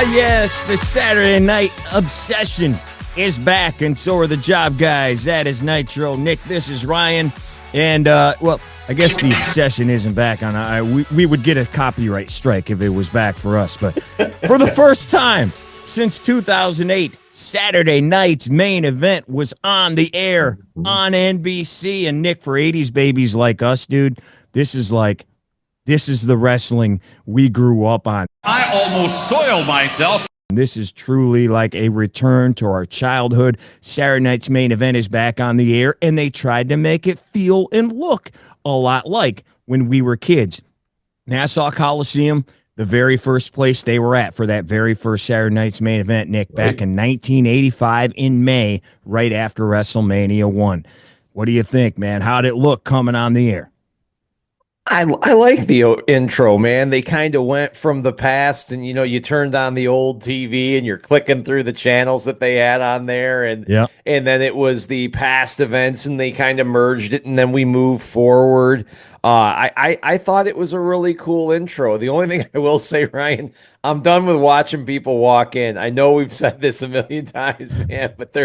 Yes, the Saturday Night Obsession is back, and so are the job guys. That is Nitro. Nick, this is Ryan. And, well, I guess the obsession isn't back on. We would get a copyright strike if it was back for us. But for the first time since 2008, Saturday night's main event was on the air on NBC. And, Nick, for 80s babies like us, dude, this is the wrestling we grew up on. I almost soiled myself. This is truly like a return to our childhood. Saturday night's main event is back on the air, and they tried to make it feel and look a lot like when we were kids. Nassau Coliseum, the very first place they were at for that very first Saturday night's main event, Nick, back in 1985 in May, right after WrestleMania 1. What do you think, man? How'd it look coming on the air? I like the intro, man. They kind of went from the past, and you turned on the old TV and you're clicking through the channels that they had on there, and then it was the past events, and they kind of merged it, and then we moved forward. I thought it was a really cool intro. The only thing I will say, Ryan, I'm done with watching people walk in. I know we've said this a million times, man, but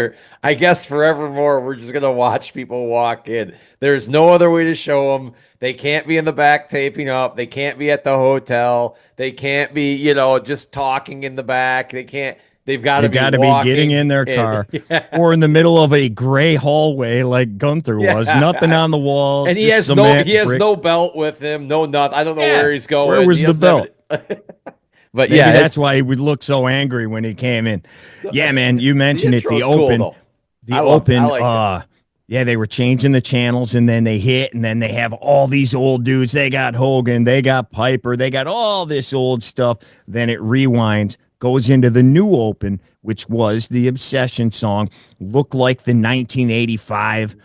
I guess forevermore we're just gonna watch people walk in. There's no other way to show them. They can't be in the back taping up. They can't be at the hotel. They can't be, just talking in the back. They can't. They've got to be getting in their car or in the middle of a gray hallway like Gunther was. Nothing on the walls. And he has no belt with him. No nut. I don't know where he's going. Where was the belt? But maybe that's why he would look so angry when he came in. Yeah, man, you mentioned it. The open. Cool, yeah, they were changing the channels, and then they hit, and then they have all these old dudes. They got Hogan, they got Piper, they got all this old stuff. Then it rewinds, goes into the new open, which was the Obsession song. Looked like the 1985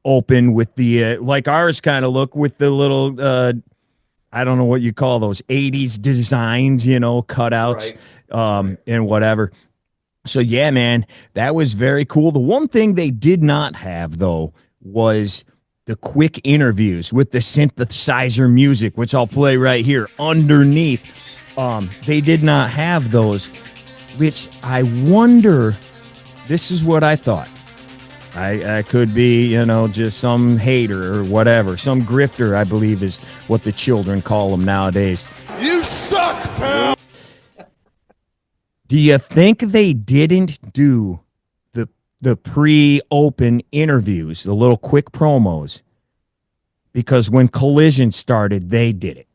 open with the, like ours kind of look with the little, I don't know what you call those, 80s designs, cutouts, and whatever. So, yeah, man, that was very cool. The one thing they did not have, though, was the quick interviews with the synthesizer music, which I'll play right here underneath. They did not have those, which I wonder, this is what I thought. I could be, just some hater or whatever, some grifter, I believe is what the children call them nowadays. You suck, pal! Do you think they didn't do the pre-open interviews, the little quick promos? Because when Collision started, they did it.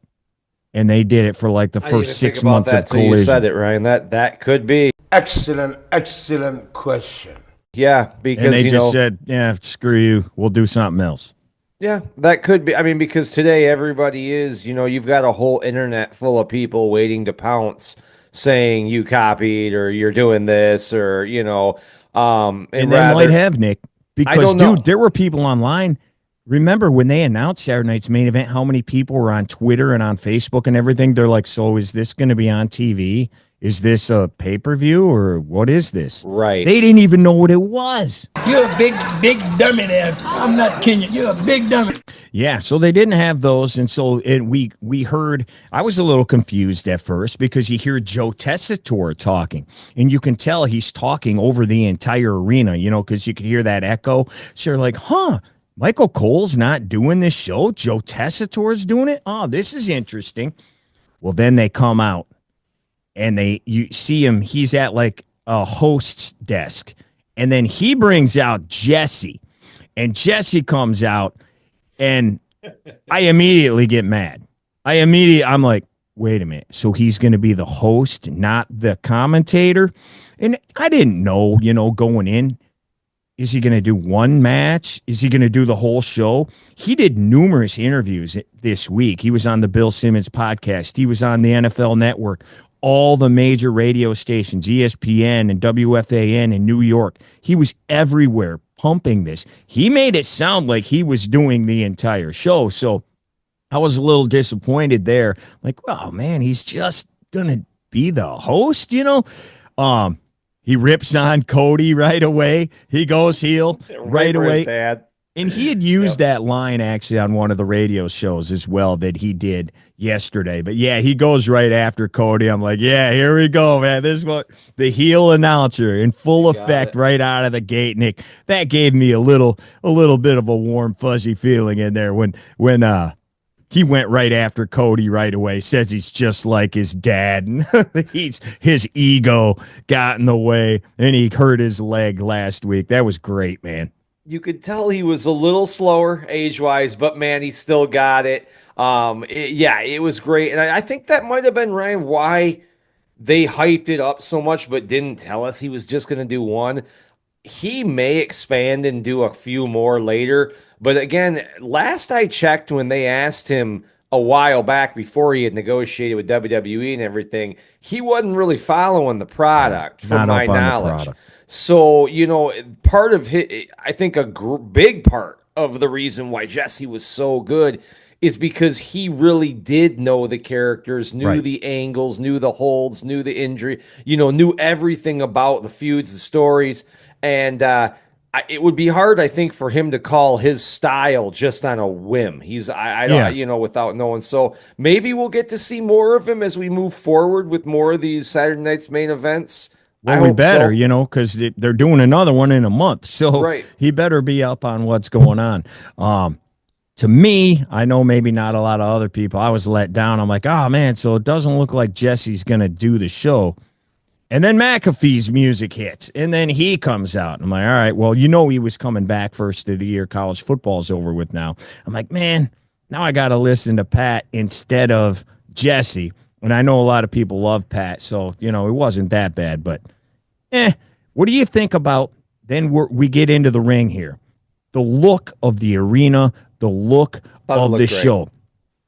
And they did it for like the first 6 months of Collision. You said it, Ryan. That could be. Excellent question. Yeah, because and they just said, yeah, screw you. We'll do something else. Yeah, that could be. I mean, because today everybody is, you've got a whole internet full of people waiting to pounce, saying you copied or you're doing this or, and they might have, Nick, because, dude, there were people online. Remember when they announced Saturday night's main event, how many people were on Twitter and on Facebook and everything? They're like, so is this going to be on TV? Is this a pay-per-view or what is this? Right. They didn't even know what it was. You're a big dummy there. I'm not kidding you. You're a big dummy. Yeah, so they didn't have those. And so we heard, I was a little confused at first because you hear Joe Tessitore talking. And you can tell he's talking over the entire arena, because you could hear that echo. So you're like, Michael Cole's not doing this show? Joe Tessitore's doing it? Oh, this is interesting. Well, then they come out. And you see him, he's at like a host's desk. And then he brings out Jesse. And Jesse comes out, and I immediately get mad. I'm like, wait a minute. So he's going to be the host, not the commentator? And I didn't know, going in. Is he going to do one match? Is he going to do the whole show? He did numerous interviews this week. He was on the Bill Simmons podcast. He was on the NFL Network. All the major radio stations, ESPN and WFAN in New York. He was everywhere pumping this. He made it sound like he was doing the entire show. So I was a little disappointed there. Like, well, man, he's just going to be the host, He rips on Cody right away. He goes heel right away. And he had used that line actually on one of the radio shows as well that he did yesterday. But yeah, he goes right after Cody. I'm like, yeah, here we go, man. This is what the heel announcer in full effect right out of the gate, Nick. That gave me a little bit of a warm, fuzzy feeling in there when he went right after Cody right away. Says he's just like his dad, and his ego got in the way, and he hurt his leg last week. That was great, man. You could tell he was a little slower age-wise, but man, he still got it. It was great. And I think that might have been, Ryan, why they hyped it up so much but didn't tell us he was just going to do one. He may expand and do a few more later. But again, last I checked, when they asked him a while back before he had negotiated with WWE and everything, he wasn't really following the product, from my knowledge. So, part of his, I think big part of the reason why Jesse was so good is because he really did know the characters, knew the angles, knew the holds, knew the injury, knew everything about the feuds, the stories. And it would be hard, I think, for him to call his style just on a whim. I don't, without knowing. So maybe we'll get to see more of him as we move forward with more of these Saturday Night's Main Events. Well, we better, because they're doing another one in a month. So he better be up on what's going on. To me, I know maybe not a lot of other people, I was let down. I'm like, oh, man, so it doesn't look like Jesse's going to do the show. And then McAfee's music hits, and then he comes out. I'm like, all right, well, he was coming back first of the year. College football's over with now. I'm like, man, now I got to listen to Pat instead of Jesse. And I know a lot of people love Pat, so, it wasn't that bad. But, what do you think about, then we get into the ring here, the look of the arena, the look of the show.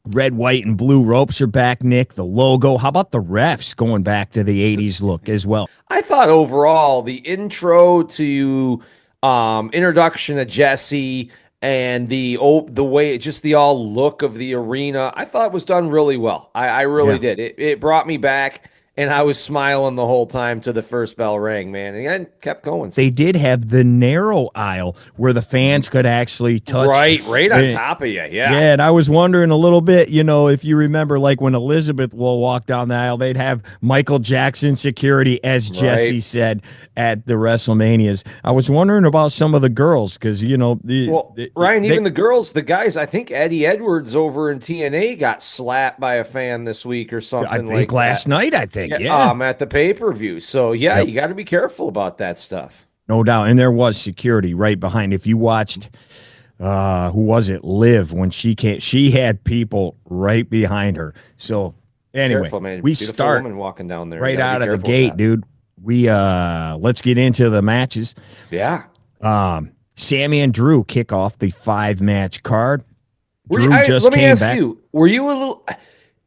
Red, white, and blue ropes are back, Nick. The logo. How about the refs going back to the 80s look as well? I thought overall the intro to introduction of Jesse and the way, just the all look of the arena, I thought was done really well. I really did. It brought me back, and I was smiling the whole time to the first bell rang, man. And I kept going. They did have the narrow aisle where the fans could actually touch. Right on top of you, yeah. Yeah, and I was wondering a little bit, if you remember, like when Elizabeth will walk down the aisle, they'd have Michael Jackson security, as Jesse said, at the WrestleManias. I was wondering about some of the girls because, Ryan, even the girls, the guys, I think Eddie Edwards over in TNA got slapped by a fan this week or something like that. I think last night, I think. At the pay-per-view. So, you got to be careful about that stuff. No doubt. And there was security right behind. If you watched, who was it, Liv, when she came, she had people right behind her. So, anyway, careful, man. We start woman walking down there. Right out of the gate, dude. Let's get into the matches. Yeah. Sammy and Drew kick off the 5-match card. Let me ask you, were you a little...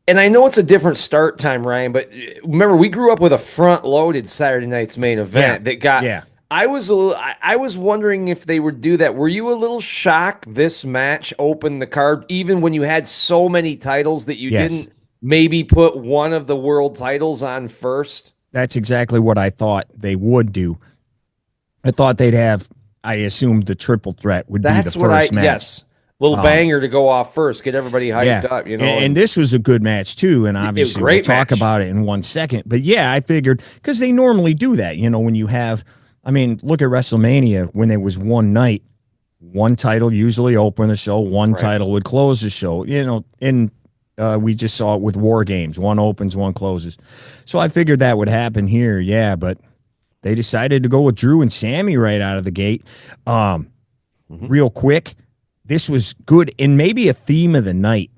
And I know it's a different start time, Ryan, but remember, we grew up with a front-loaded Saturday Night's Main Event that got... Yeah. I was wondering if they would do that. Were you a little shocked this match opened the card, even when you had so many titles that you didn't maybe put one of the world titles on first? That's exactly what I thought they would do. I thought they'd have, I assumed the triple threat would be the first match. Yes. Little banger to go off first, get everybody hyped up, And this was a good match too, and obviously we'll talk about it in 1 second. But I figured, because they normally do that, when you have, look at WrestleMania, when there was one night, one title usually opened the show, one title would close the show, and we just saw it with War Games, one opens, one closes. So I figured that would happen here, but they decided to go with Drew and Sammy right out of the gate. Real quick, this was good, and maybe a theme of the night.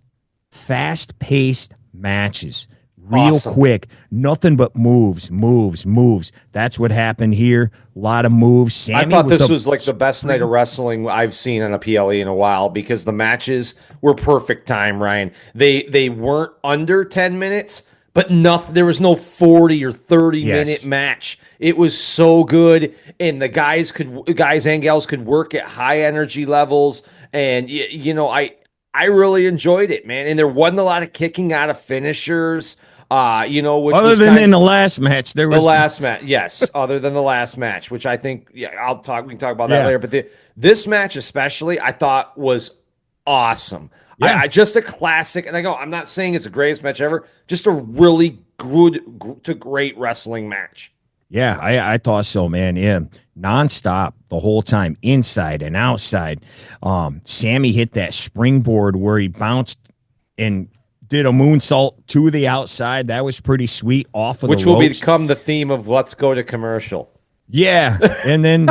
Fast-paced matches. Real quick. Nothing but moves. That's what happened here. A lot of moves. Sammy, I thought this was like the best night of wrestling I've seen on a PLE in a while, because the matches were perfect time, Ryan. They weren't under 10 minutes, but there was no 40 or 30-minute match. It was so good, and the guys and gals could work at high energy levels. And, I really enjoyed it, man. And there wasn't a lot of kicking out of finishers. Which other was than in the last match, there was the last match. Yes, other than the last match, which I think, we can talk about that Yeah. later. But this match especially, I thought was awesome. Yeah. I just a classic, and I'm not saying it's the greatest match ever, just a really good to great wrestling match. Yeah, I thought so, man. Yeah, nonstop the whole time, inside and outside. Sammy hit that springboard where he bounced and did a moonsault to the outside. That was pretty sweet off of which the will ropes. become the theme of Let's Go to Commercial. Yeah, and then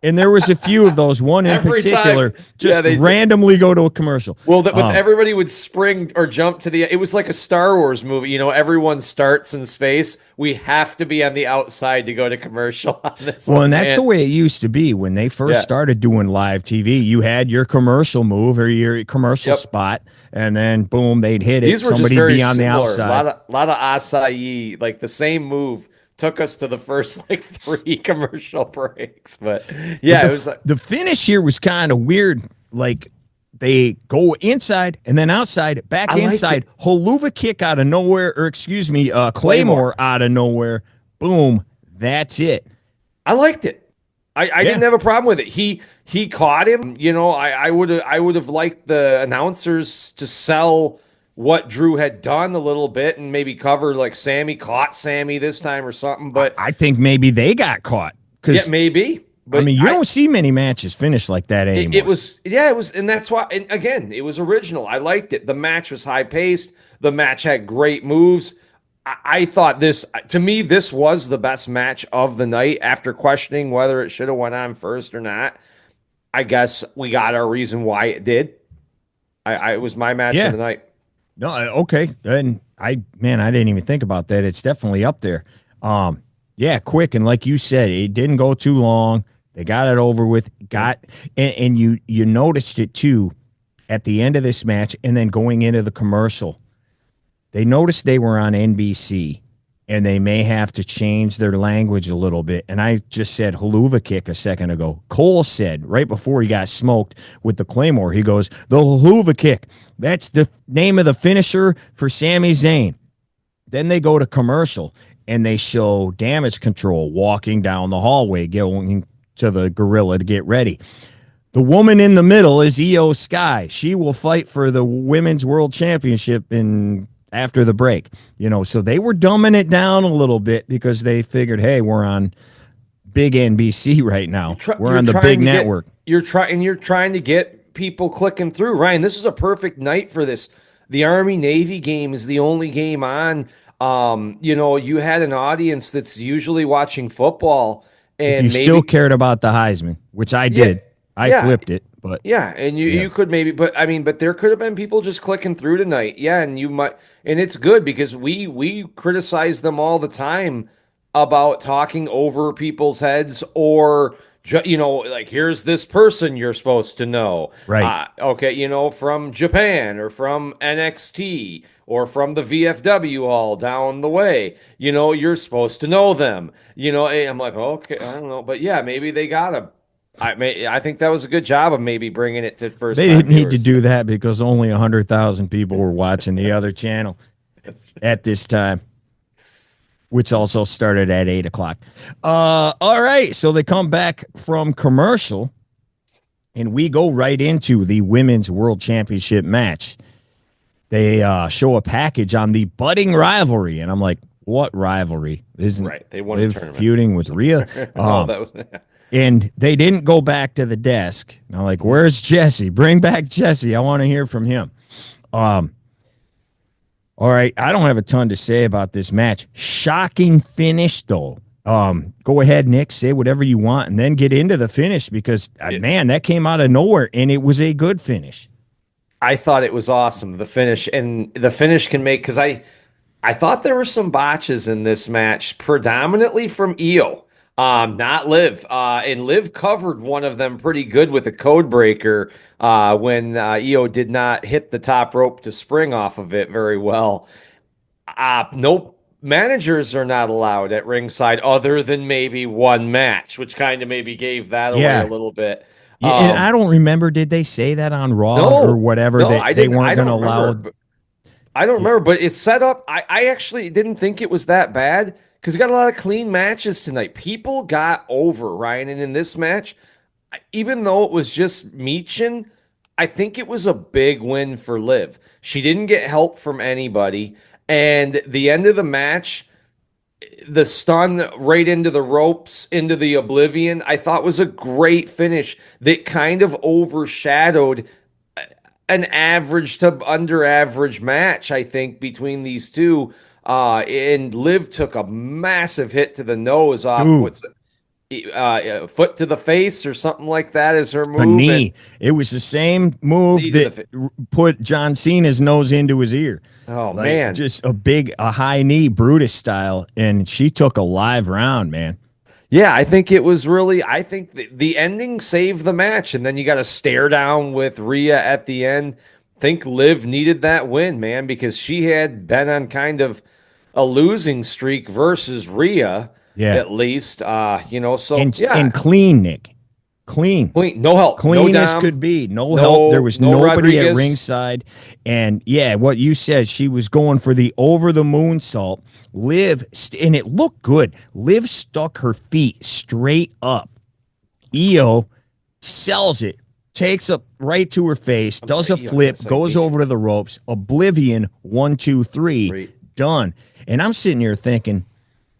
and there was a few of those. One in Every particular, time. just Yeah, randomly go to a commercial. Well, but everybody would spring or jump to it was like a Star Wars movie. Everyone starts in space. We have to be on the outside to go to commercial on this. Well, and that's the way it used to be when they first started doing live TV. You had your commercial move or your commercial spot, and then boom, they'd hit it. These were Somebody just very be on similar. the outside. A lot of acai, like the same move. Took us to the first 3 commercial breaks, but yeah, it was like the finish here was kind of weird. Like they go inside and then outside, back inside, haluva kick out of nowhere, or excuse me, Claymore out of nowhere. Boom, that's it. I liked it. I didn't have a problem with it. He caught him. I would have liked the announcers to sell what Drew had done a little bit and maybe cover like Sammy caught Sammy this time or something. But I think maybe they got caught. Yeah, maybe. But I mean, you don't see many matches finish like that anymore. It was, and that's why. And again, it was original. I liked it. The match was high paced. The match had great moves. I thought to me, this was the best match of the night. After questioning whether it should have went on first or not, I guess we got our reason why it did. It was my match of the night. No, okay. And I didn't even think about that. It's definitely up there. Yeah, quick. And like you said, it didn't go too long. They got it over with. And you noticed it too at the end of this match and then going into the commercial. They noticed they were on NBC and they may have to change their language a little bit. And I just said haluva kick a second ago. Cole said right before he got smoked with the Claymore, he goes, the haluva kick. That's the name of the finisher for Sami Zayn. Then they go to commercial and they show Damage Control walking down the hallway, going to the gorilla to get ready. The woman in the middle is Io Sky. She will fight for the Women's World Championship after the break. So they were dumbing it down a little bit because they figured, hey, we're on big NBC right now. We're on the big network. You're trying to get people clicking through. Ryan, this is a perfect night for this. The Army-Navy game is the only game on. You had an audience that's usually watching football. And if you still cared about the Heisman, which I did. I flipped it. But and you could maybe, but there could have been people just clicking through tonight. Yeah, and you might, and it's good because we criticize them all the time about talking over people's heads or like here's this person you're supposed to know, right? From Japan or from NXT or from the VFW all down the way. You're supposed to know them. I'm like, okay, I don't know, but yeah, maybe they got him. I think that was a good job of maybe bringing it to first. They didn't need to do that because only 100,000 people were watching the other channel at this time, which also started at 8:00. All right, so they come back from commercial, and we go right into the Women's World Championship match. They show a package on the budding rivalry, and I'm like, what rivalry? Isn't right? They won a tournament feuding with Rhea. that was. And they didn't go back to the desk. And I'm like, where's Jesse? Bring back Jesse. I want to hear from him. All right. I don't have a ton to say about this match. Shocking finish, though. Go ahead, Nick. Say whatever you want and then get into the finish because, man, that came out of nowhere, and it was a good finish. I thought it was awesome, the finish. And the finish can make – because I thought there were some botches in this match, predominantly from Io. Not Liv. And Liv covered one of them pretty good with a code breaker when Io did not hit the top rope to spring off of it very well. Nope. Managers are not allowed at ringside other than maybe one match, which kind of maybe gave that away a little bit. Yeah, and I don't remember, did they say that on Raw or whatever? They weren't going to allow. I don't remember, but it's set up. I actually didn't think it was that bad because we got a lot of clean matches tonight. People got over, Ryan, and in this match, even though it was just Meechin, I think it was a big win for Liv. She didn't get help from anybody, and the end of the match, the stun right into the ropes, into the oblivion, I thought was a great finish that kind of overshadowed an average to under average match, I think, between these two. And Liv took a massive hit to the nose off foot to the face or something like that is her move. A knee. It was the same move that put John Cena's nose into his ear. Oh, man. Just a high knee, Brutus style, and she took a live round, man. Yeah, I think it was really, I think the ending saved the match, and then you got a stare down with Rhea at the end. I think Liv needed that win, man, because she had been on kind of a losing streak versus Rhea, at least. And clean, Nick. Clean. No help. Clean no as could be. No help. There was nobody Rodriguez. At ringside. And yeah, what you said, she was going for the over the moonsault. Liv, and it looked good. Liv stuck her feet straight up. Io sells it, takes up right to her face, does a flip, goes over to the ropes. Oblivion, 1, 2, 3, done. And I'm sitting here thinking,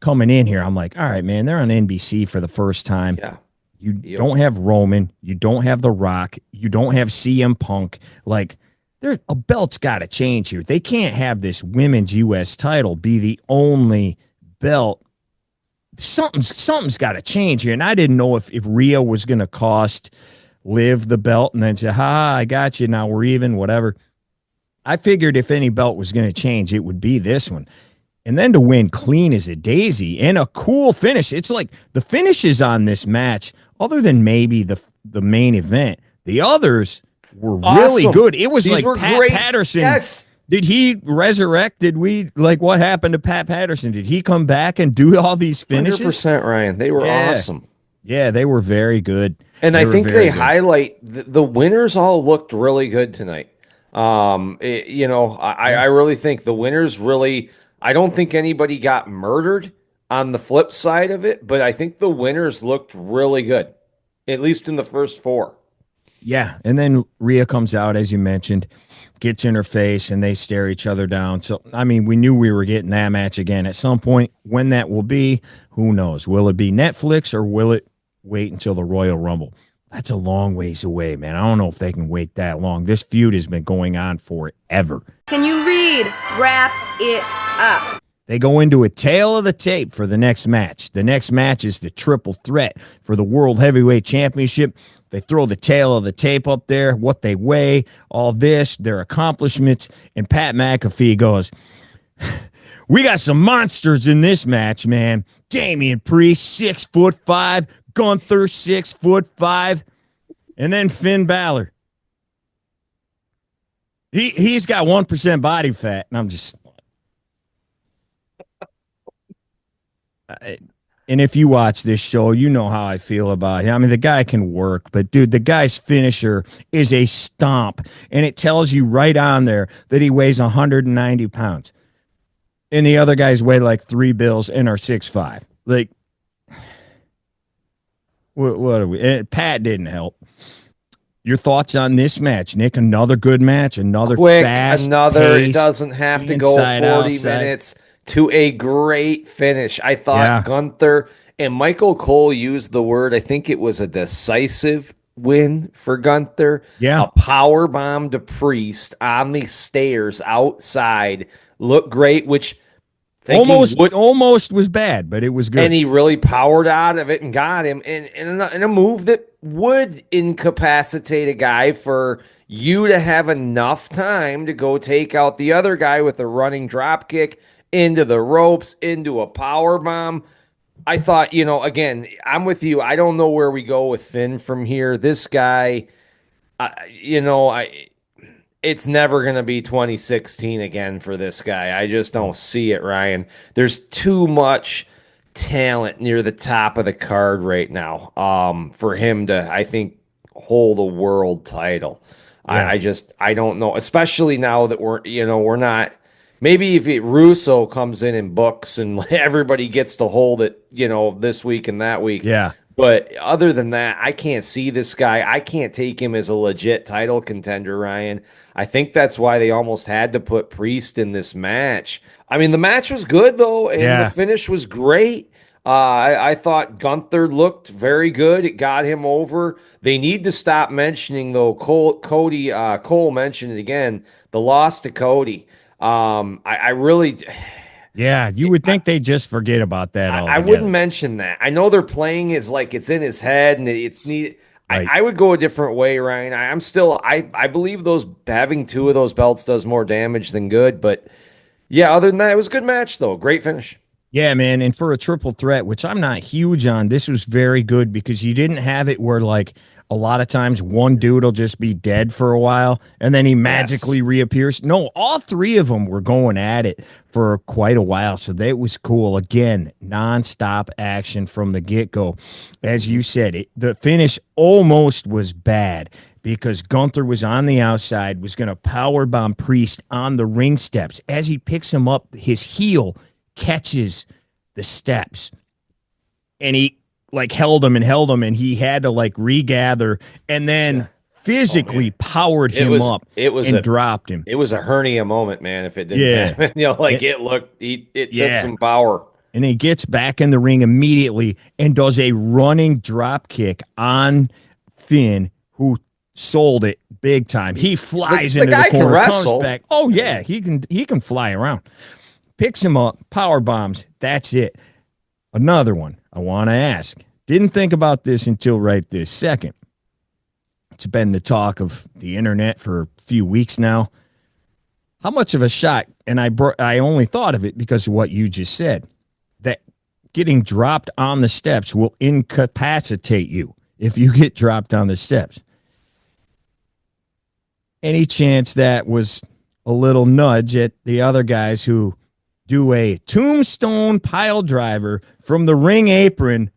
coming in here, I'm like, all right, man, they're on NBC for the first time. Yeah. You don't have Roman. You don't have The Rock. You don't have CM Punk. Like, a belt's got to change here. They can't have this women's U.S. title be the only belt. Something's got to change here. And I didn't know if Rhea was going to cost Liv the belt and then say, I got you. Now we're even, whatever. I figured if any belt was going to change, it would be this one. And then to win clean as a daisy and a cool finish. It's like the finishes on this match, other than maybe the main event, the others were really good. It was like Pat Patterson. Yes. Did he resurrect? Did we, like, what happened to Pat Patterson? Did he come back and do all these finishes? 100%, Ryan. They were awesome. Yeah, they were very good. And I think they highlight the winners all looked really good tonight. I really think the winners really, I don't think anybody got murdered on the flip side of it, but I think the winners looked really good, at least in the first 4. Yeah, and then Rhea comes out, as you mentioned, gets in her face, and they stare each other down. So, I mean, we knew we were getting that match again at some point. When that will be, who knows? Will it be Netflix or will it wait until the Royal Rumble? That's a long ways away, man. I don't know if they can wait that long. This feud has been going on forever. Can you read? Wrap it up. They go into a tail of the tape for the next match. The next match is the triple threat for the World Heavyweight Championship. They throw the tail of the tape up there, what they weigh, all this, their accomplishments, and Pat McAfee goes, we got some monsters in this match, man. Damian Priest, 6'5", Gunther, 6'5", and then Finn Balor. He's got 1% body fat, and I'm just... And if you watch this show, you know how I feel about him. I mean, the guy can work, but dude, the guy's finisher is a stomp, and it tells you right on there that he weighs 190 pounds. And the other guys weigh like 3 bills and are 6'5". Like, what are we? And Pat didn't help. Your thoughts on this match, Nick? Another good match, another quick, fast, it doesn't have to go 40 minutes. To a great finish. I thought Gunther and Michael Cole used the word, I think it was a decisive win for Gunther. Yeah. A power bomb to Priest on the stairs outside. Looked great, which almost was bad, but it was good. And he really powered out of it and got him in a move that would incapacitate a guy for you to have enough time to go take out the other guy with a running drop kick into the ropes, into a power bomb. I thought, again, I'm with you. I don't know where we go with Finn from here. This guy, it's never going to be 2016 again for this guy. I just don't see it, Ryan. There's too much talent near the top of the card right now for him to, I think, hold a world title. Yeah. I don't know, especially now that we're not Maybe if Russo comes in and books and everybody gets to hold it, this week and that week. Yeah. But other than that, I can't see this guy. I can't take him as a legit title contender, Ryan. I think that's why they almost had to put Priest in this match. I mean, the match was good, though, and the finish was great. I thought Gunther looked very good. It got him over. They need to stop mentioning, though, Cole mentioned it again, the loss to Cody. I really... Yeah, you would think they just forget about that altogether. I wouldn't mention that. I know they're playing as like it's in his head and it's needed. Right. I would go a different way, Ryan. I believe having 2 of those belts does more damage than good. But yeah, other than that, it was a good match though. Great finish. Yeah, man. And for a triple threat, which I'm not huge on, this was very good because you didn't have it where like a lot of times one dude will just be dead for a while and then he magically reappears. No, all 3 of them were going at it for quite a while. So that was cool. Again, nonstop action from the get-go. As you said, the finish almost was bad because Gunther was on the outside, was going to powerbomb Priest on the ring steps. As he picks him up, his heel catches the steps. And he held him, and he had to regather and then physically powered him up and dropped him. It was a hernia moment, man, if it didn't happen. It took some power. And he gets back in the ring immediately and does a running drop kick on Finn, who sold it big time. He flies into the corner, comes back. Oh yeah, he can fly around. Picks him up, power bombs. That's it. Another one I want to ask. Didn't think about this until right this second. It's been the talk of the internet for a few weeks now. How much of a shot, and I only thought of it because of what you just said, that getting dropped on the steps will incapacitate you if you get dropped on the steps. Any chance that was a little nudge at the other guys who do a tombstone pile driver from the ring apron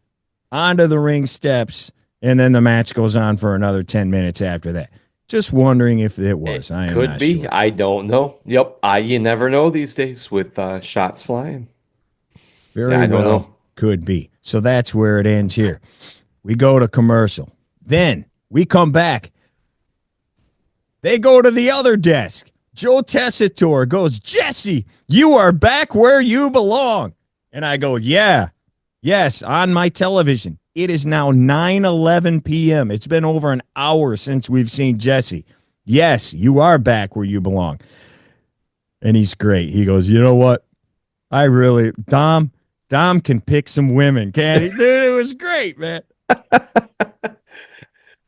onto the ring steps, and then the match goes on for another 10 minutes after that? Just wondering if it was. I could be. Sure. I don't know. Yep. You never know these days with shots flying. Very well could be. So that's where it ends here. We go to commercial. Then we come back. They go to the other desk. Joe Tessitore goes, "Jesse, you are back where you belong." And I go, yes, on my television. It is now 9:11 p.m. It's been over an hour since we've seen Jesse. Yes, you are back where you belong. And he's great. He goes, "You know what? Dom can pick some women, can't he?" Dude, it was great, man.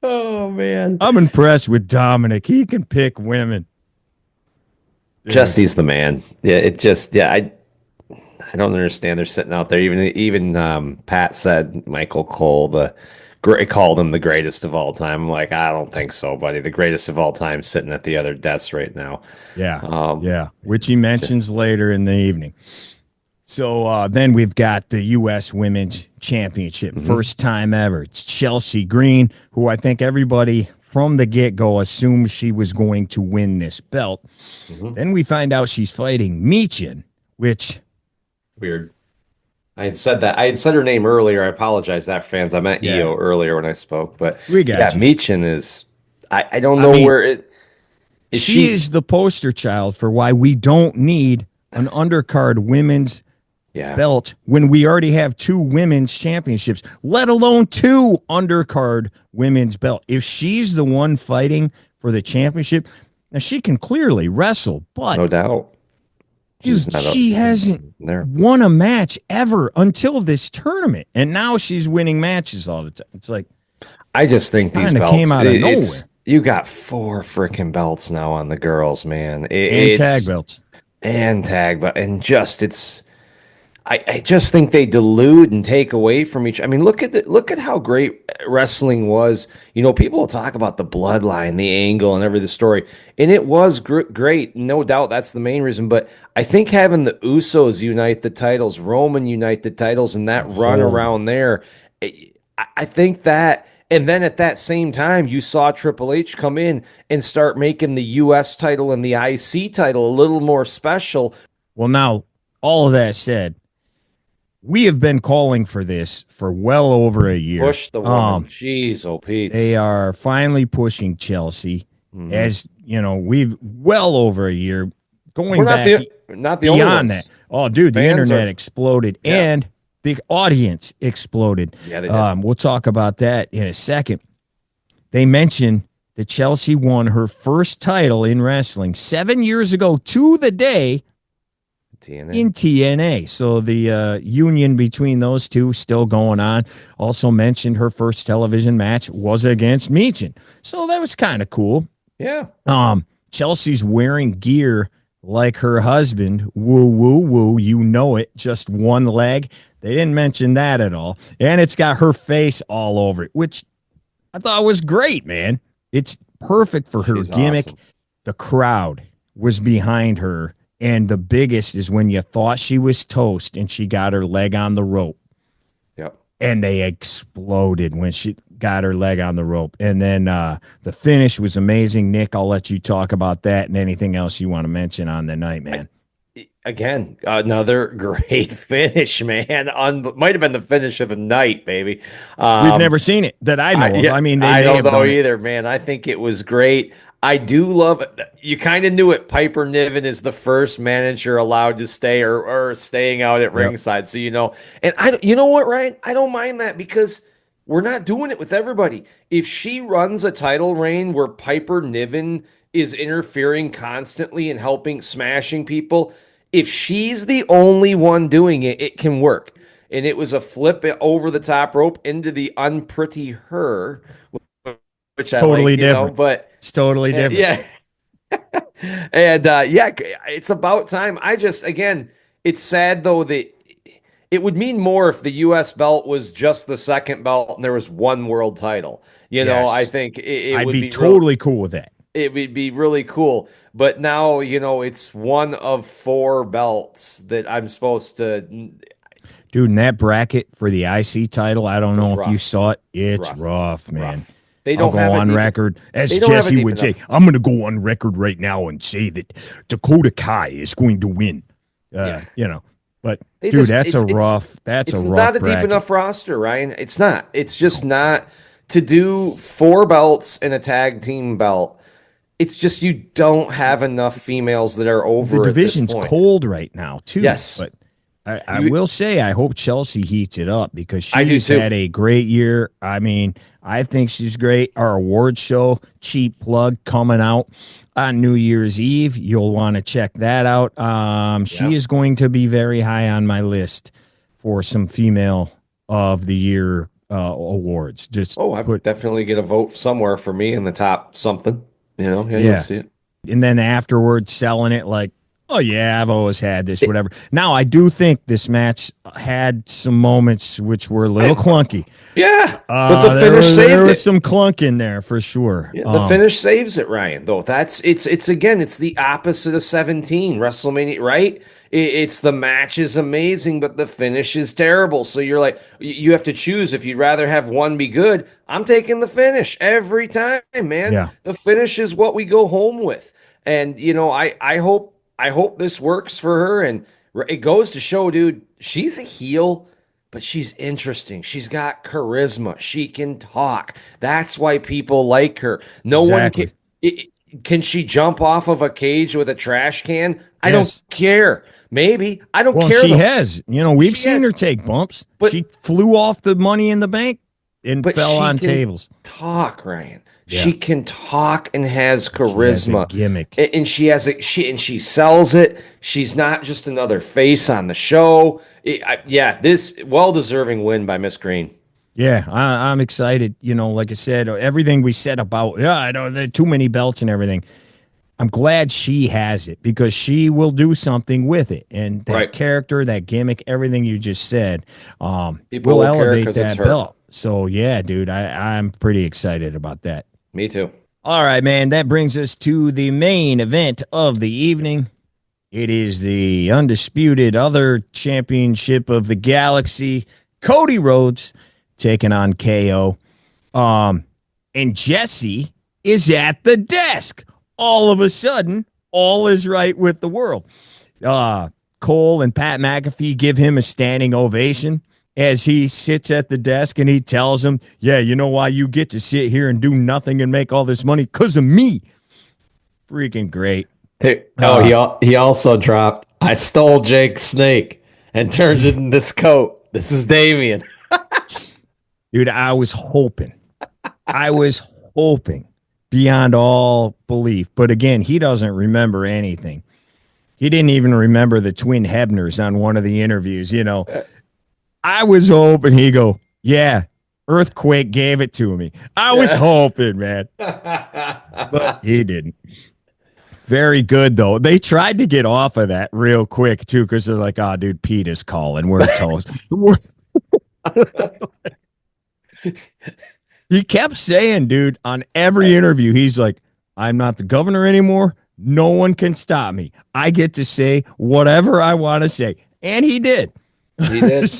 Oh, man. I'm impressed with Dominic. He can pick women. Jesse's the man. Yeah, I don't understand. They're sitting out there. Even Pat said Michael Cole called him the greatest of all time. I'm like, I don't think so, buddy. The greatest of all time sitting at the other desk right now. Yeah, which he mentions later in the evening. So then we've got the U.S. Women's Championship. First time ever. It's Chelsea Green, who I think everybody from the get-go assumed she was going to win this belt. Then we find out she's fighting Michin, which... Weird. I had said her name earlier. I apologize, that fans. I meant Io earlier when I spoke, but we got Michin is. I don't know where it. She is the poster child for why we don't need an undercard women's belt when we already have 2 women's championships, let alone 2 undercard women's belt. If she's the one fighting for the championship, now she can clearly wrestle, but no doubt. Dude, she hasn't won a match ever until this tournament, and now she's winning matches all the time. It's like, I just think these belts came out of nowhere. You got 4 freaking belts now on the girls, man, and tag belts, and just I just think they dilute and take away from each. I mean, look at how great wrestling was. People will talk about the bloodline, the angle, and the story, and it was great. No doubt, that's the main reason. But I think having the Usos unite the titles, Roman unite the titles, and that run around there, I think that, And then at that same time, you saw Triple H come in and start making the U.S. title and the IC title a little more special. Well, now, all of that said, we have been calling for this for well over a year. Push the woman. Jeez, oh, Pete. They are finally pushing Chelsea. As you know, we've well over a year going back. Not the only ones. That. Oh, dude, the internet exploded and the audience exploded. Yeah, they did. We'll talk about that in a second. They mentioned that Chelsea won her first title in wrestling 7 years ago to the day in TNA. So the union between those two still going on. Also mentioned her first television match was against Michin. So that was kind of cool. Yeah. Chelsea's wearing gear like her husband. Woo, woo, woo. You know it. Just one leg. They didn't mention that at all. And it's got her face all over it, which I thought was great, man. It's perfect for her gimmick. Awesome. The crowd was behind her. And the biggest is when you thought she was toast and she got her leg on the rope. Yep. And they exploded when she got her leg on the rope. And then the finish was amazing. Nick, I'll let you talk about that and anything else you want to mention on the night, man. Again, another great finish, man. Might have been the finish of the night, baby. We've never seen it that I know of. Yeah, I mean, I don't know either, man. I think it was great. I do love it. You kind of knew it. Piper Niven is the first manager allowed to stay or staying out at ringside. So, and you know what, Ryan? I don't mind that because we're not doing it with everybody. If she runs a title reign where Piper Niven is interfering constantly and smashing people, if she's the only one doing it, it can work. And it was a flip over the top rope into the unpretty her, which I totally like, different. But it's totally different. Yeah. And it's about time. It's sad though that it would mean more if the U.S. belt was just the second belt and there was one world title. I think I'd be totally cool with that. It would be really cool. But now, it's one of 4 belts that I'm supposed to. Dude, in that bracket for the IC title, I don't know if you saw it. It's rough, man. Rough. They don't go on record, as Jesse would say. I'm going to go on record right now and say that Dakota Kai is going to win. But dude, that's a rough. It's not a deep enough roster, Ryan. It's not. It's just not to do 4 belts and a tag team belt. It's just you don't have enough females that are over. The division's cold right now, too. Yes, but I will say I hope Chelsea heats it up because she's had a great year. I mean, I think she's great. Our awards show, cheap plug, coming out on New Year's Eve. You'll want to check that out. She is going to be very high on my list for some female of the year awards. I would definitely get a vote somewhere for me in the top something. You'll see it. And then afterwards selling it like, oh, yeah, I've always had this, whatever. Now, I do think this match had some moments which were a little clunky. Yeah, but the finish saved it. There was some clunk in there for sure. Yeah, the finish saves it, Ryan, though. It's the opposite of 17, WrestleMania, right? It's the match is amazing, but the finish is terrible. So you're like, you have to choose if you'd rather have one be good. I'm taking the finish every time, man. Yeah. The finish is what we go home with. And, I hope this works for her. And it goes to show, dude, she's a heel, but she's interesting. She's got charisma. She can talk. That's why people like her. No one can she jump off of a cage with a trash can? I don't care. Maybe. I don't care. Well, she has. We've seen her take bumps. But she flew off the Money in the Bank and fell on tables. Talk, Ryan. Yeah. She can talk and has charisma. She has a gimmick. And she sells it. She's not just another face on the show. This well-deserving win by Miss Green. Yeah, I'm excited. Like I said, everything we said about, I know there are too many belts and everything. I'm glad she has it because she will do something with it. And that character, that gimmick, everything you just said, will elevate that belt. So, yeah, dude, I'm pretty excited about that. Me too. All right, man, that brings us to the main event of the evening. It is the undisputed other championship of the galaxy, Cody Rhodes, taking on KO. And Jesse is at the desk. All of a sudden, all is right with the world. Cole and Pat McAfee give him a standing ovation as he sits at the desk, and he tells him, yeah, you know why you get to sit here and do nothing and make all this money? Because of me. Freaking great. He also dropped, I stole Jake's snake and turned it in this coat. This is Damian. Dude, I was hoping beyond all belief. But again, he doesn't remember anything. He didn't even remember the twin Hebners on one of the interviews, you know. I was hoping he'd go, yeah, Earthquake gave it to me. I was hoping, man. But he didn't. Very good, though. They tried to get off of that real quick, too, because they're like, oh, dude, Pete is calling. We're toast. He kept saying, dude, on every interview, he's like, I'm not the governor anymore. No one can stop me. I get to say whatever I want to say. And he did. He did.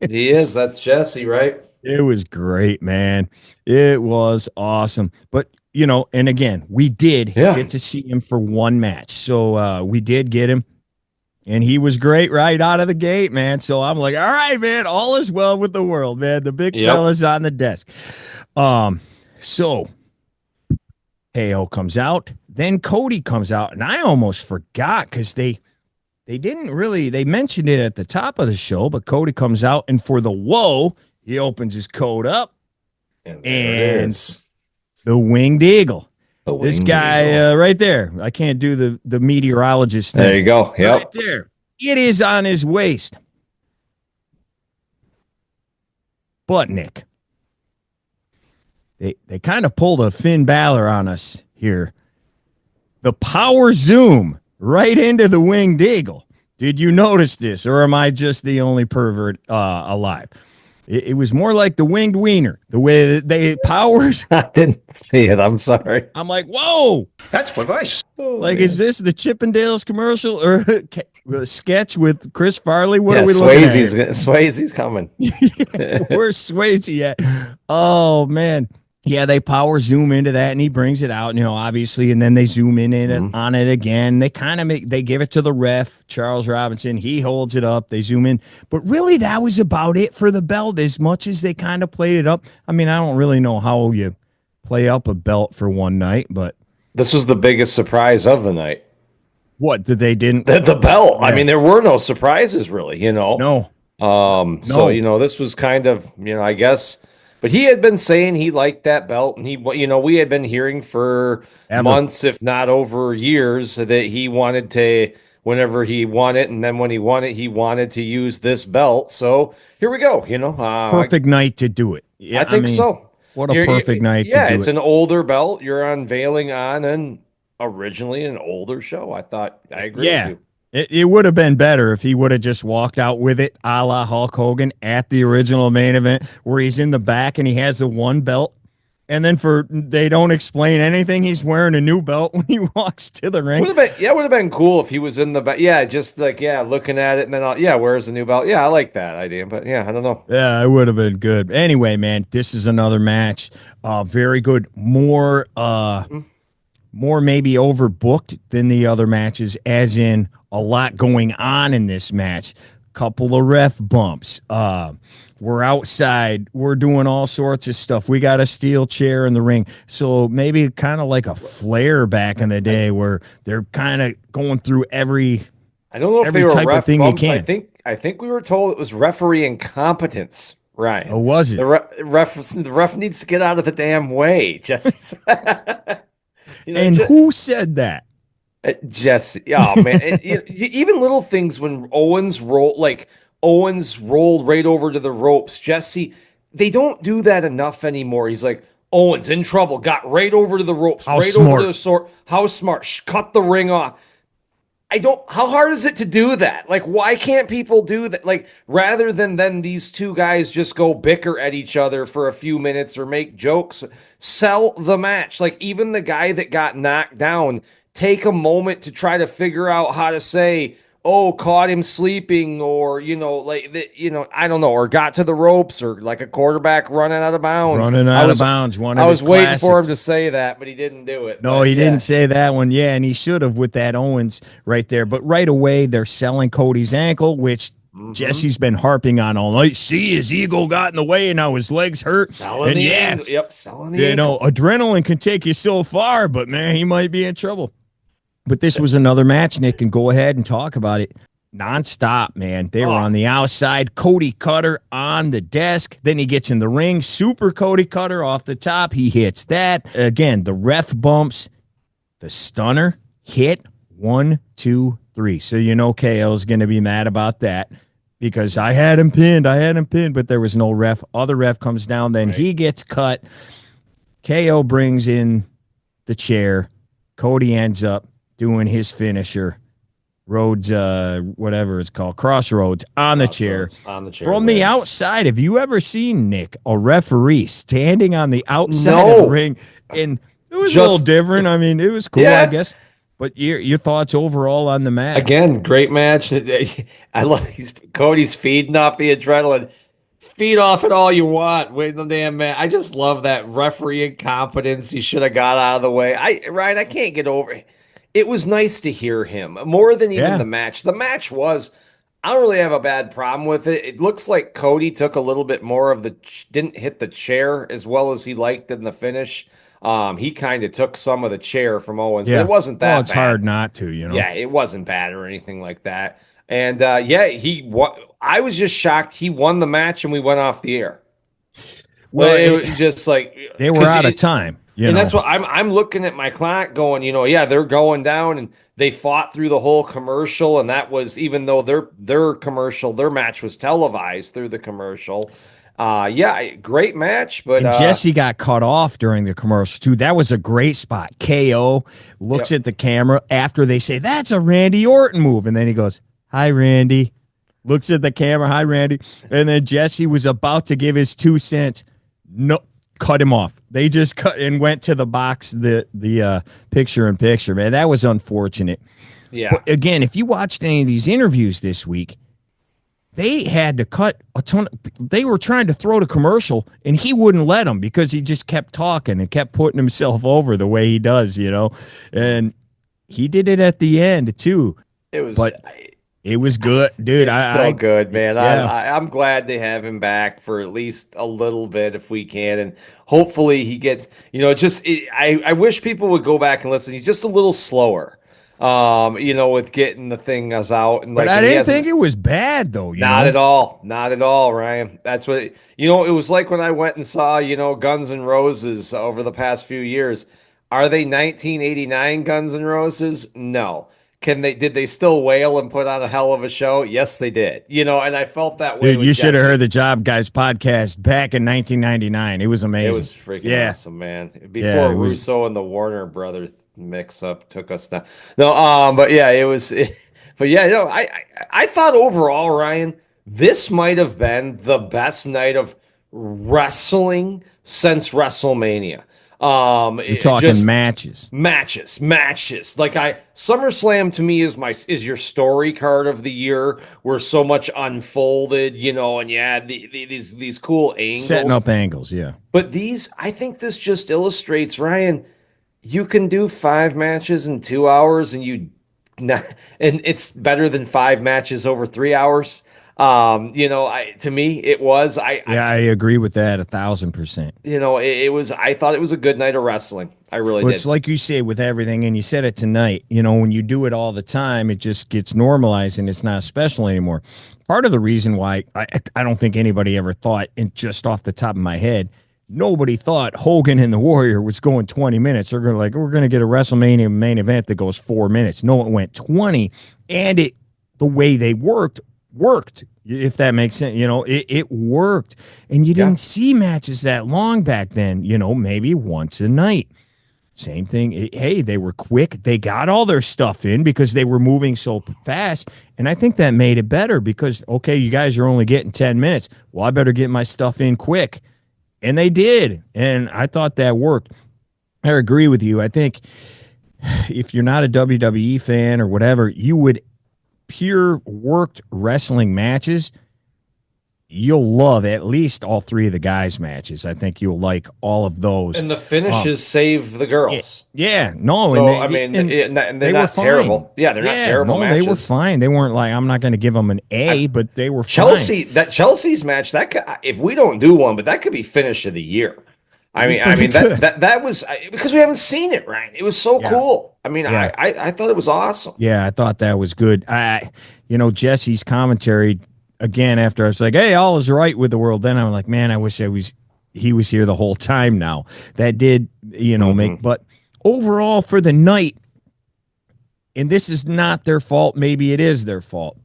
He is. That's Jesse, right? It was great, man. It was awesome. But, you know, and again, we did get to see him for one match. So we did get him. And he was great right out of the gate, man. So I'm like, all right, man, all is well with the world, man. The big fella's on the desk. So KO comes out. Then Cody comes out. And I almost forgot because they didn't really, they mentioned it at the top of the show, but Cody comes out, and for the whoa, he opens his coat up. And the Winged Eagle. This guy right there. I can't do the meteorologist thing. There you go. Yep. Right there. It is on his waist. But, Nick, they kind of pulled a Finn Balor on us here. The power zoom right into the Winged Eagle. Did you notice this, or am I just the only pervert alive? It was more like the Winged Wiener, the way that they powers. I didn't see it. I'm sorry. I'm like, whoa. That's pervice. Like, is this the Chippendales commercial or a sketch with Chris Farley? What are we looking at? Swayze's coming. Where's Swayze at? Oh, man. Yeah, they power zoom into that, and he brings it out, you know, obviously, and then they zoom in on it again. They kind of they give it to the ref, Charles Robinson. He holds it up. They zoom in. But really, that was about it for the belt, as much as they kind of played it up. I mean, I don't really know how you play up a belt for one night, but this was the biggest surprise of the night. What, did they didn't? The belt. Yeah. I mean, there were no surprises, really, you know. No. So, you know, this was kind of, you know, I guess. But he had been saying he liked that belt, and he, you know, we had been hearing for months, if not over years, that he wanted to, whenever he won it, and then when he won it, he wanted to use this belt. So here we go, you know. Perfect night to do it. Yeah, I think so. What a perfect night to do it. Yeah, it's an older belt you're unveiling on, and originally an older show. I agree with you. It would have been better if he would have just walked out with it a la Hulk Hogan at the original main event, where he's in the back and he has the one belt. And then they don't explain anything. He's wearing a new belt when he walks to the ring. Would have been cool if he was in the back. Yeah, just like, looking at it and then, where's the new belt? Yeah, I like that idea. But yeah, I don't know. Yeah, it would have been good. Anyway, man, this is another match. Very good. More maybe overbooked than the other matches, as in a lot going on in this match. Couple of ref bumps. We're outside. We're doing all sorts of stuff. We got a steel chair in the ring. So maybe kind of like a Flair back in the day, where they're kind of going through every. I don't know if they were type ref of thing bumps. you can. I think we were told it was referee incompetence. Ryan. Oh, was it? The ref needs to get out of the damn way. Jesse. Who said that? Jesse. Oh man, even little things when Owens rolled right over to the ropes. Jesse, they don't do that enough anymore. He's like, Owens in trouble, got right over to the ropes, over to the sword. How smart? Cut the ring off. How hard is it to do that? Like, why can't people do that? Like, rather than these two guys just go bicker at each other for a few minutes or make jokes, sell the match. Like, even the guy that got knocked down, take a moment to try to figure out how to say, caught him sleeping, or I don't know, or got to the ropes, or like a quarterback running out of bounds. One of I was his waiting classics. for him to say that, but he didn't do it. No, he didn't say that one. Yeah, and he should have with that Owens right there. But right away, they're selling Cody's ankle, which Jesse's been harping on all night. See, his ego got in the way, and now his legs hurt. Selling the ankle. Adrenaline can take you so far, but man, he might be in trouble. But this was another match, Nick, and go ahead and talk about it. Nonstop, man. They were on the outside. Cody Cutter on the desk. Then he gets in the ring. Super Cody Cutter off the top. He hits that. Again, the ref bumps. The stunner hit 1, 2, 3. So you know KO's going to be mad about that because I had him pinned, but there was no ref. Other ref comes down. Then he gets cut. KO brings in the chair. Cody ends up doing his finisher, Rhodes, whatever it's called, Crossroads, on the chair. From the outside, have you ever seen, Nick, a referee standing on the outside of the ring? And it was a little different. I mean, it was cool, I guess. But your thoughts overall on the match? Again, great match. I love Cody's feeding off the adrenaline. Feed off it all you want. Wait the damn man. I just love that referee incompetence. He should have got out of the way. Ryan, I can't get over it. It was nice to hear him more than even the match. The match was, I don't really have a bad problem with it. It looks like Cody took a little bit more of didn't hit the chair as well as he liked in the finish. He kind of took some of the chair from Owens, but it wasn't that bad. It's hard not to, Yeah, it wasn't bad or anything like that. And I was just shocked he won the match and we went off the air. Well, it was just like they were out of time. That's what I'm looking at my client going, they're going down, and they fought through the whole commercial, and that was, even though their match was televised through the commercial. Great match, but Jesse got cut off during the commercial too. That was a great spot. KO looks at the camera after they say that's a Randy Orton move, and then he goes, "Hi, Randy." Looks at the camera, "Hi, Randy," and then Jesse was about to give his 2 cents. No. Cut him off. They just cut and went to the box, the picture-in-picture, man. That was unfortunate. Yeah. But again, if you watched any of these interviews this week, they had to cut a ton. They were trying to throw the commercial, and he wouldn't let them because he just kept talking and kept putting himself over the way he does, And he did it at the end too. It was good, dude. It's still good, man. Yeah. I'm glad they have him back for at least a little bit if we can, and hopefully he gets. I wish people would go back and listen. He's just a little slower, with getting the thing out. And but I didn't think it was bad though. Not at all, Ryan. That's what it was like when I went and saw Guns N' Roses over the past few years. Are they 1989 Guns N' Roses? No. Did they still wail and put on a hell of a show? Yes, they did. And I felt that way. Dude, you should have heard the Job Guys podcast back in 1999. It was amazing. It was freaking awesome, man. Before Russo and the Warner Brothers mix-up took us down. No, but yeah, it was. I thought overall, Ryan, this might have been the best night of wrestling since WrestleMania. You're talking matches. Like SummerSlam to me is your story card of the year, where so much unfolded, and you had these cool angles, setting up angles, yeah. But I think this just illustrates, Ryan, you can do 5 matches in 2 hours, and it's better than 5 matches over 3 hours. To me, it was. I agree with that 1,000%. It was. I thought it was a good night of wrestling. I really did. It's like you say with everything, and you said it tonight. When you do it all the time, it just gets normalized, and it's not special anymore. Part of the reason why I don't think anybody ever thought, and just off the top of my head, nobody thought Hogan and the Warrior was going 20 minutes. They're we're going to get a WrestleMania main event that goes 4 minutes. No, it went 20, and the way they worked, if that makes sense. It worked, and you didn't see matches that long back then, maybe once a night. Same thing. Hey, they were quick. They got all their stuff in because they were moving so fast, and I think that made it better because, okay, you guys are only getting 10 minutes. Well, I better get my stuff in quick, and they did, and I thought that worked. I agree with you. I think if you're not a WWE fan or whatever, you would pure worked wrestling matches, you'll love at least all three of the guys' matches. I think you'll like all of those. And the finishes save the girls. Yeah, no, So, and and they they're were not fine. terrible. Yeah, they're not terrible matches. They were fine. They weren't like, I'm not going to give them an A, but they were Chelsea, fine. that Chelsea's match, that could, if we don't do one, but that could be finish of the year. That was because we haven't seen it, right? It was so cool. I thought it was awesome. Yeah, I thought that was good. Jesse's commentary again after I was like, "Hey, all is right with the world." Then I'm like, "Man, I wish he was here the whole time." Now that did make, but overall for the night, and this is not their fault. Maybe it is their fault.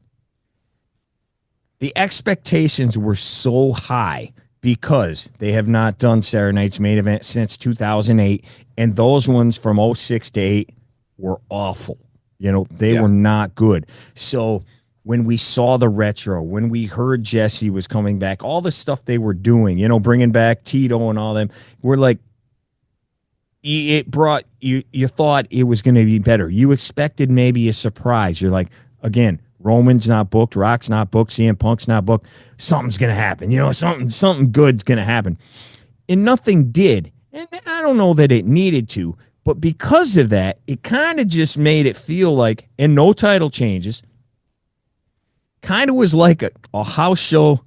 The expectations were so high because they have not done Saturday Night's Main Event since 2008, and those ones from 06 to 8 were awful. They were not good. So when we saw the retro, when we heard Jesse was coming back, all the stuff they were doing, bringing back Tito and all them, we're like, it brought you thought it was going to be better. You expected maybe a surprise. You're like, again, Roman's not booked, Rock's not booked, CM Punk's not booked. Something's going to happen. Something good's going to happen. And nothing did. And I don't know that it needed to, but because of that, it kind of just made it feel like, and no title changes, kind of was like a house show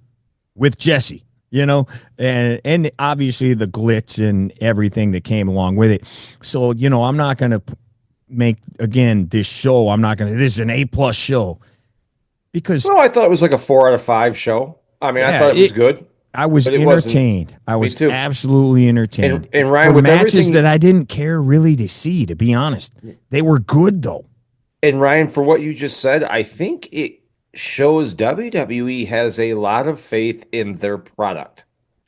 with Jesse, and obviously the glitz and everything that came along with it. So, I'm not going to make, again, this show, this is an A+ show. Because I thought it was like a 4 out of 5 show. I thought it was good. I was entertained. I was absolutely entertained. And Ryan, with matches that I didn't care really to see, to be honest. They were good, though. And Ryan, for what you just said, I think it shows WWE has a lot of faith in their product.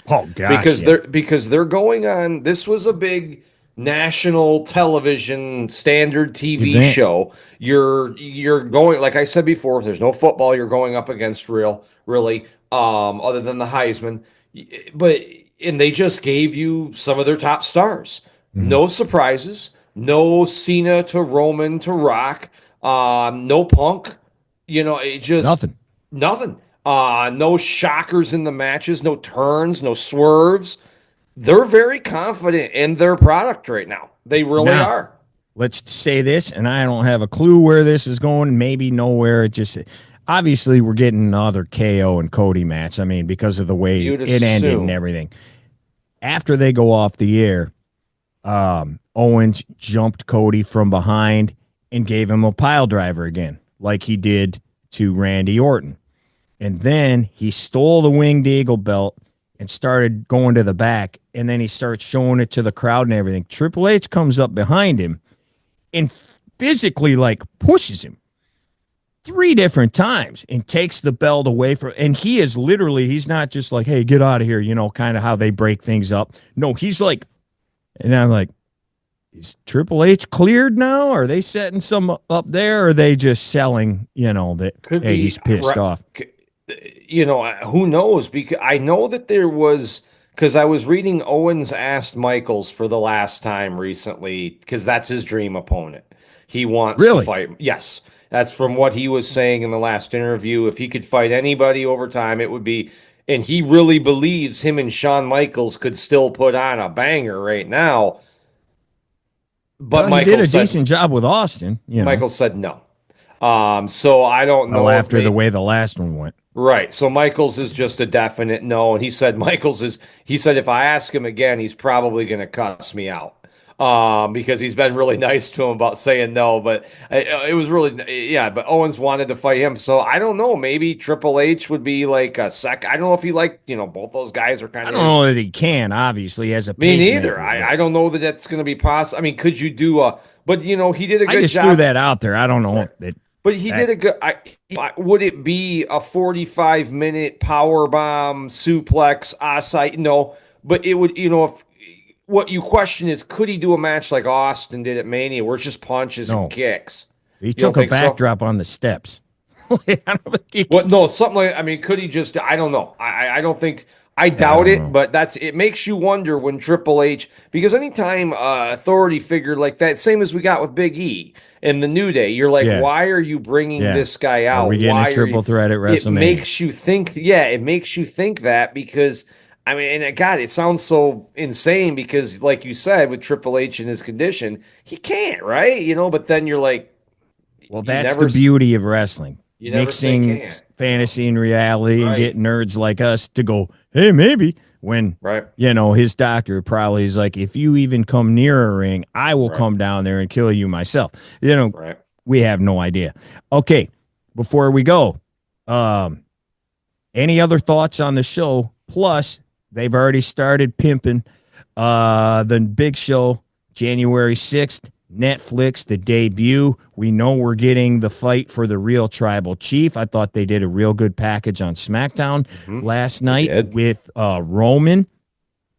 Oh, gosh. Because they're going on. This was a big national television standard TV show. You're going, like I said before, if there's no football, you're going up against really other than the Heisman. And they just gave you some of their top stars. No surprises, no Cena to Roman to Rock, no Punk, it just nothing. No shockers in the matches, no turns, no swerves. They're very confident in their product right now. They really are. Let's say this, and I don't have a clue where this is going, maybe nowhere. It just, obviously, we're getting another KO and Cody match. Because of the way it ended and everything. After they go off the air, Owens jumped Cody from behind and gave him a pile driver again, like he did to Randy Orton. And then he stole the Winged Eagle belt and started going to the back, and then he starts showing it to the crowd and everything. Triple H comes up behind him and physically, pushes him 3 different times and takes the belt away from, and he is literally, he's not just like, hey, get out of here, kind of how they break things up. No, he's like, and I'm like, is Triple H cleared now? Are they setting some up there? Or are they just selling, that, hey, he's pissed off? Who knows? Because I know that there was, because I was reading Owens asked Michaels for the last time recently, because that's his dream opponent. He wants to fight. Yes, that's from what he was saying in the last interview. If he could fight anybody over time, it would be, and he really believes him and Shawn Michaels could still put on a banger right now. But Michael did a decent job with Austin. Michael said no. So I don't know. Well, after the way the last one went. Right. So Michaels is just a definite no. And he said if I ask him again, he's probably going to cuss me out. Because he's been really nice to him about saying no, but it was really, but Owens wanted to fight him. So I don't know, maybe Triple H would be like a sec. I don't know if he both those guys are kind of. I don't know that he can, obviously, as a me neither. I don't know that that's going to be possible. Could you do but he did a good job. I just threw that out there. I don't know if it. But he did a good. Would it be a 45-minute power bomb suplex? No, but it would. If what you question is, could he do a match like Austin did at Mania, where it's just punches and kicks? He took a backdrop on the steps. I don't think no, something like. Could he just? I don't know. I don't think I doubt it, but it makes you wonder when Triple H, because anytime authority figure like that, same as we got with Big E and the New Day, you're like, why are you bringing this guy out? Are we getting a triple threat at WrestleMania? It makes you think, it makes you think that because, I mean, and God, it sounds so insane because, like you said, with Triple H in his condition, he can't, right? You know, but then you're like, well, that's the beauty of wrestling. Mixing fantasy and reality and getting nerds like us to go, hey, maybe, when, you know, his doctor probably is like, if you even come near a ring, I will come down there and kill you myself. You know, we have no idea. Okay, before we go, any other thoughts on the show? Plus, they've already started pimping the big show, January 6th. Netflix, the debut. We know we're getting the fight for the real tribal chief. I thought they did a real good package on SmackDown last night with Roman.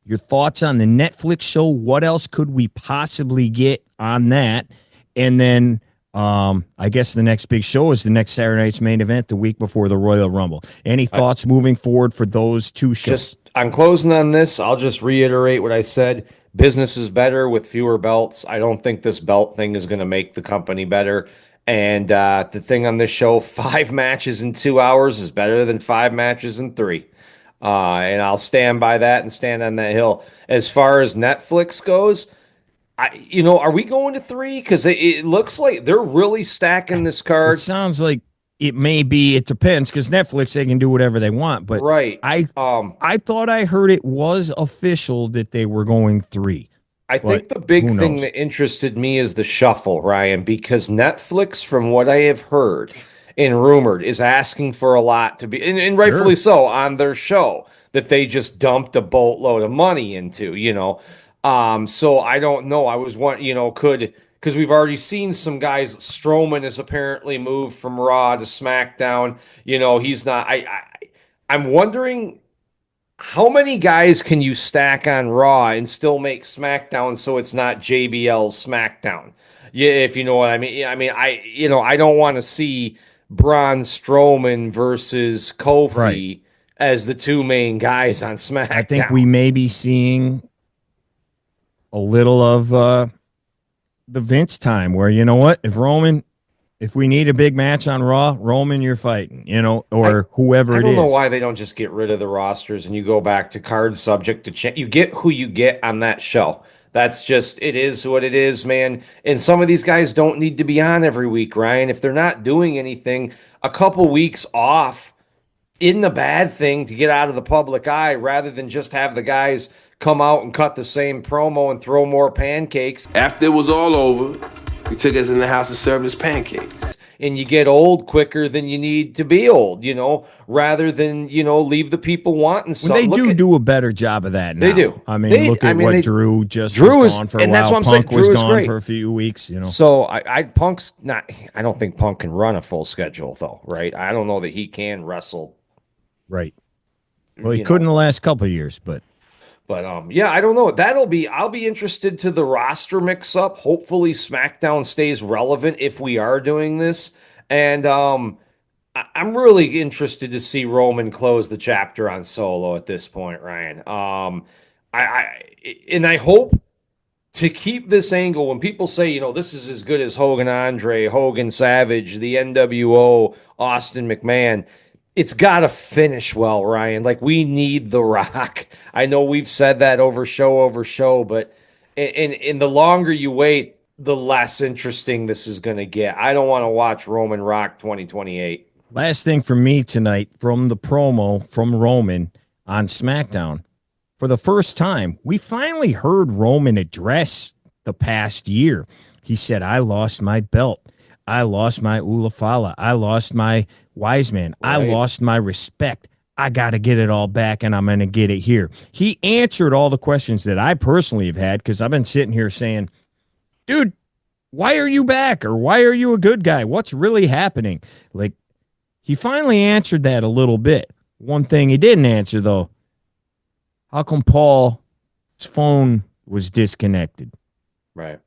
Your thoughts on the Netflix show? What else could we possibly get on that? And then I guess the next big show is the next Saturday night's main event, the week before the Royal Rumble. Any thoughts moving forward for those two shows? Just on closing on this, I'll just reiterate what I said. Business is better with fewer belts. I don't think this belt thing is going to make the company better. And the thing on this show, 5 matches in 2 hours is better than 5 matches in 3. And I'll stand by that and stand on that hill. As far as Netflix goes, are we going to 3? Because it looks like they're really stacking this card. It sounds like it may be. It depends, because Netflix, they can do whatever they want. But I thought I heard it was official that they were going 3. I think the big thing that interested me is the shuffle, Ryan, because Netflix, from what I have heard and rumored, is asking for a lot to be, and rightfully so, on their show that they just dumped a boatload of money into, you know. So I don't know. I was because we've already seen some guys. Strowman has apparently moved from Raw to SmackDown. You know, he's not. I'm wondering how many guys can you stack on Raw and still make SmackDown so it's not JBL's SmackDown? Yeah, if you know what I mean. I don't want to see Braun Strowman versus Kofi as the 2 main guys on SmackDown. I think we may be seeing a little of the Vince time where, you know what, if we need a big match on Raw, Roman, you're fighting, you know, or whoever it is. I don't know why they don't just get rid of the rosters and you go back to card subject to change. You get who you get on that show. That's just, it is what it is, man. And some of these guys don't need to be on every week, Ryan. If they're not doing anything, a couple weeks off isn't a bad thing to get out of the public eye, rather than just have the guys come out and cut the same promo and throw more pancakes. After it was all over, we took us in the house and served us pancakes. And you get old quicker than you need to be old, you know, rather than, you know, leave the people wanting something. They do a better job of that now. They do. I mean, look at what Drew was gone for a while. That's what I'm Punk saying. was gone for a few weeks, you know. So Punk's not, I don't think Punk can run a full schedule, though, right? I don't know that he can wrestle. Right. Well, he couldn't the last couple of years, but yeah, I don't know. I'll be interested to the roster mix up. Hopefully SmackDown stays relevant if we are doing this. And I'm really interested to see Roman close the chapter on Solo at this point, Ryan. I hope to keep this angle when people say, you know, this is as good as Hogan Andre, Hogan Savage, the NWO, Austin McMahon. It's got to finish well, Ryan. Like, we need The Rock. I know we've said that over show, but in the longer you wait, the less interesting this is going to get. I don't want to watch Roman Rock 2028. Last thing for me tonight, from the promo from Roman on SmackDown, for the first time, we finally heard Roman address the past year. He said, I lost my belt. I lost my Ulafala. I lost my wise man. Right. I lost my respect. I got to get it all back, and I'm going to get it here. He answered all the questions that I personally have had, because I've been sitting here saying, dude, why are you back? Or why are you a good guy? What's really happening? Like, he finally answered that a little bit. One thing he didn't answer, though, how come Paul's phone was disconnected? Right.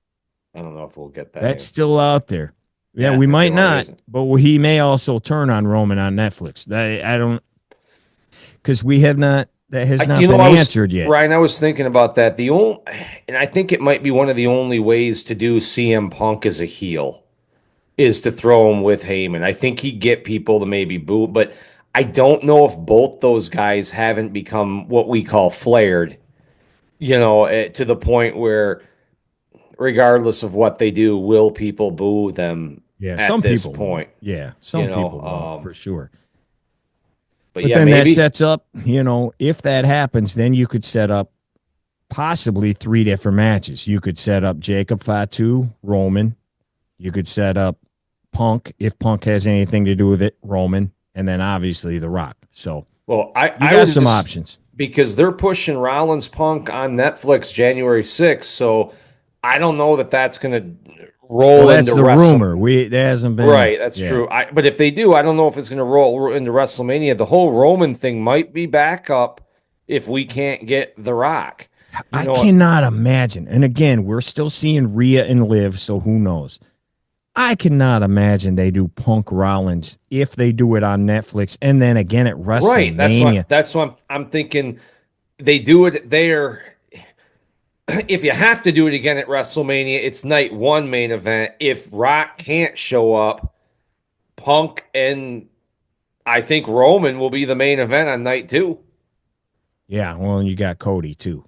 I don't know if we'll get that. That's still out there. Yeah, we might not, but he may also turn on Roman on Netflix. I don't, because we have not that has not been answered yet. Ryan, I was thinking about that. And I think it might be one of the only ways to do CM Punk as a heel is to throw him with Heyman. I think he'd get people to maybe boo, but I don't know if both those guys haven't become what we call flared, to the point where regardless of what they do, will people boo them at this point? Yeah, some people will, for sure. But then maybe that sets up, if that happens, then you could set up possibly 3 different matches. You could set up Jacob Fatu, Roman. You could set up Punk, if Punk has anything to do with it, Roman, and then obviously The Rock. So, I got some options. Because they're pushing Rollins Punk on Netflix January 6th, so I don't know that that's going to roll into the rumor. There hasn't been. Right, that's true. But if they do, I don't know if it's going to roll into WrestleMania. The whole Roman thing might be back up if we can't get The Rock. I cannot imagine. And again, we're still seeing Rhea and Liv, so who knows? I cannot imagine they do Punk Rollins if they do it on Netflix and then again at WrestleMania. Right, that's what I'm thinking. They do it there. If you have to do it again at WrestleMania, it's night 1 main event. If Rock can't show up, Punk and I think Roman will be the main event on night 2. Yeah, well, and you got Cody too.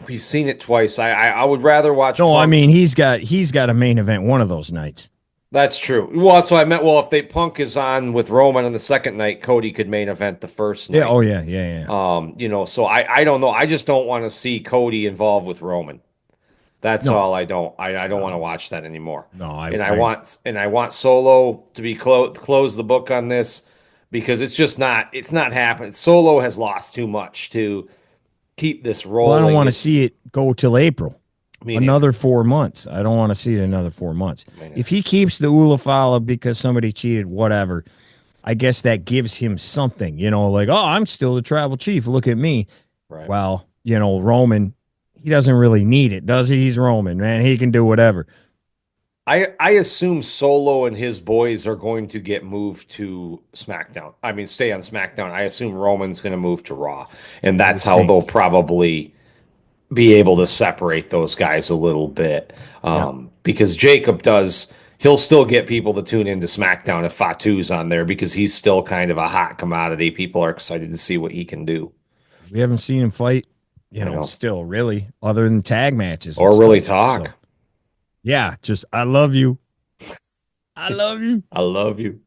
We've seen it twice. I would rather watch. No, Punk. I mean he's got a main event one of those nights. That's true. Well, that's what I meant. Well, if Punk is on with Roman on the second night, Cody could main event the first night. Yeah. Oh yeah. So I don't know. I just don't want to see Cody involved with Roman. That's all. I don't want to watch that anymore. No, I want Solo to be close the book on this because it's not happening. Solo has lost too much to keep this rolling. Well, I don't want to see it go till April. Another 4 months. I don't want to see it another 4 months. If he keeps the Ulafala because somebody cheated, whatever, I guess that gives him something, like, oh, I'm still the tribal chief. Look at me. Right. Well, Roman, he doesn't really need it, does he? He's Roman, man. He can do whatever. I assume Solo and his boys are going to get moved to SmackDown. I mean, stay on SmackDown. I assume Roman's going to move to Raw. And that's how they'll probably be able to separate those guys a little bit. Because Jacob he'll still get people to tune into SmackDown if Fatu's on there because he's still kind of a hot commodity. People are excited to see what he can do. We haven't seen him fight, still really, other than tag matches. Or really talk. So, yeah, just, I love you. I love you. I love you.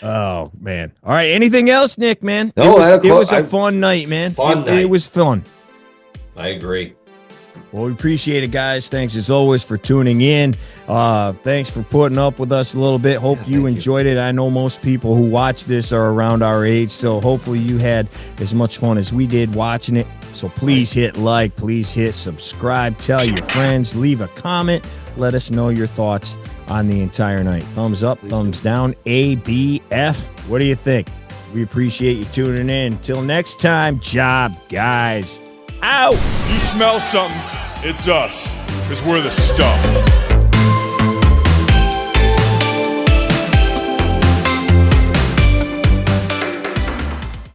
Oh, man. All right, anything else, Nick, man? No, it was a fun night, man. It was fun. I agree. Well, we appreciate it, guys. Thanks, as always, for tuning in. Thanks for putting up with us a little bit. Hope you enjoyed it. I know most people who watch this are around our age, so hopefully you had as much fun as we did watching it. So please hit like, please hit subscribe, tell your friends, leave a comment. Let us know your thoughts on the entire night. Thumbs up, thumbs down, A, B, F. What do you think? We appreciate you tuning in. Until next time, job, guys. Out. You smell something, it's us, because we're the stuff.